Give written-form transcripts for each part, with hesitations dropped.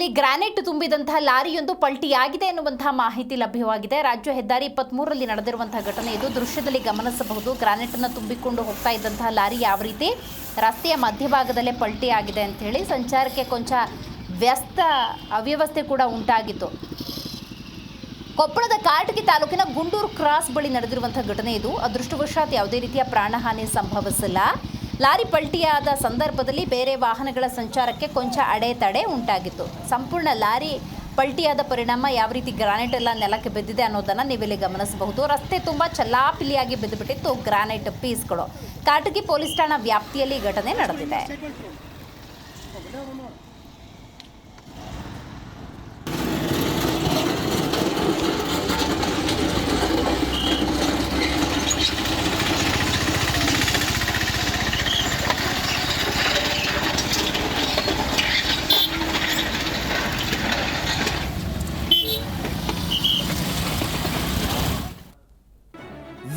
ಜಿಲ್ಲೆಯಲ್ಲಿ ಗ್ರಾನೈಟ್ ತುಂಬಿದಂತಹ ಲಾರಿಯೊಂದು ಪಲ್ಟಿಯಾಗಿದೆ ಎನ್ನುವಂತಹ ಮಾಹಿತಿ ಲಭ್ಯವಾಗಿದೆ. ರಾಜ್ಯ ಹೆದ್ದಾರಿ 23ರಲ್ಲಿ ನಡೆದಿರುವಂತಹ ಘಟನೆ ಇದು. ದೃಶ್ಯದಲ್ಲಿ ಗಮನಿಸಬಹುದು, ಗ್ರಾನೈಟ್ ಅನ್ನು ತುಂಬಿಕೊಂಡು ಹೋಗ್ತಾ ಇದ್ದಂತಹ ಲಾರಿ ಯಾವ ರೀತಿ ರಸ್ತೆಯ ಮಧ್ಯಭಾಗದಲ್ಲೇ ಪಲ್ಟಿಯಾಗಿದೆ ಅಂತ ಹೇಳಿ ಸಂಚಾರಕ್ಕೆ ಕೊಂಚ ಅವ್ಯವಸ್ಥೆ ಕೂಡ ಉಂಟಾಗಿತ್ತು. ಕೊಪ್ಪಳದ ಕಾಟಗಿ ತಾಲೂಕಿನ ಗುಂಡೂರು ಕ್ರಾಸ್ ಬಳಿ ನಡೆದಿರುವಂತಹ ಘಟನೆ ಇದು. ಅದೃಷ್ಟವಶಾತ್ ಯಾವುದೇ ರೀತಿಯ ಪ್ರಾಣಹಾನಿ ಸಂಭವಿಸಿಲ್ಲ. ಲಾರಿ ಪಲ್ಟಿಯಾದ ಸಂದರ್ಭದಲ್ಲಿ ಬೇರೆ ವಾಹನಗಳ ಸಂಚಾರಕ್ಕೆ ಕೊಂಚ ಅಡೆತಡೆ ಉಂಟಾಗಿತ್ತು. ಸಂಪೂರ್ಣ ಲಾರಿ ಪಲ್ಟಿಯಾದ ಪರಿಣಾಮ ಯಾವ ರೀತಿ ಗ್ರಾನೈಟ್ ಎಲ್ಲ ನೆಲಕ್ಕೆ ಬಿದ್ದಿದೆ ಅನ್ನೋದನ್ನು ನೀವಿಲ್ಲಿ ಗಮನಿಸಬಹುದು. ರಸ್ತೆ ತುಂಬ ಚಲ್ಲಾಪಿಲಿಯಾಗಿ ಬಿದ್ದುಬಿಟ್ಟಿತ್ತು ಗ್ರಾನೈಟ್ ಪೀಸ್ಗಳು. ಕಾಟಗಿ ಪೊಲೀಸ್ ಠಾಣಾ ವ್ಯಾಪ್ತಿಯಲ್ಲಿ ಘಟನೆ ನಡೆದಿದೆ.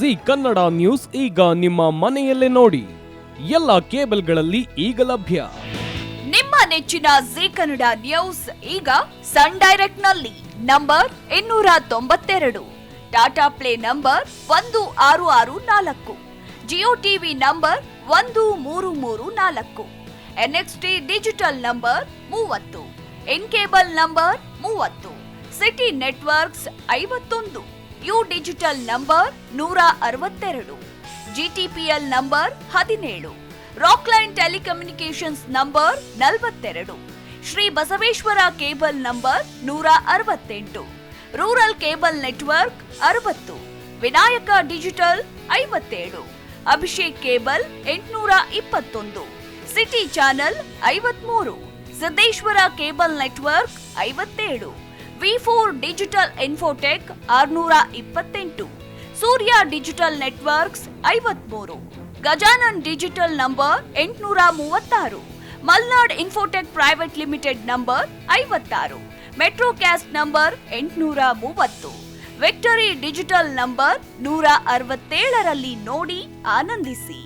ಜಿ ಕನ್ನಡ ನ್ಯೂಸ್ ಈಗ ನಿಮ್ಮ ಮನೆಯಲ್ಲೇ ನೋಡಿ. ಎಲ್ಲ ಕೇಬಲ್ಗಳಲ್ಲಿ ಈಗ ಲಭ್ಯ. ನಿಮ್ಮ ನೆಚ್ಚಿನ ಜಿ ಕನ್ನಡ ನ್ಯೂಸ್ ಈಗ ಸನ್ ಡೈರೆಕ್ಟ್ ನಲ್ಲಿ number 292, Tata play number 1664, Jio TV number 1334, NXT digital number 30, N cable number 30, city networks 51, U digital number 162, GTPL number 17, Rockline telecommunications number 42, Shri Basaveshwara cable number 168, rural cable network 60, Vinayaka digital 57, Abhishek cable 821, city channel 53, Siddeshwara cable network 57, V4 digital Infotech 628, ಸೂರ್ಯ digital networks 53, Gajanan digital number 836, Malnad Infotech Private Limited number 56, Metrocast number 830, Victory Digital number 167ರಲ್ಲಿ ನೋಡಿ ಆನಂದಿಸಿ.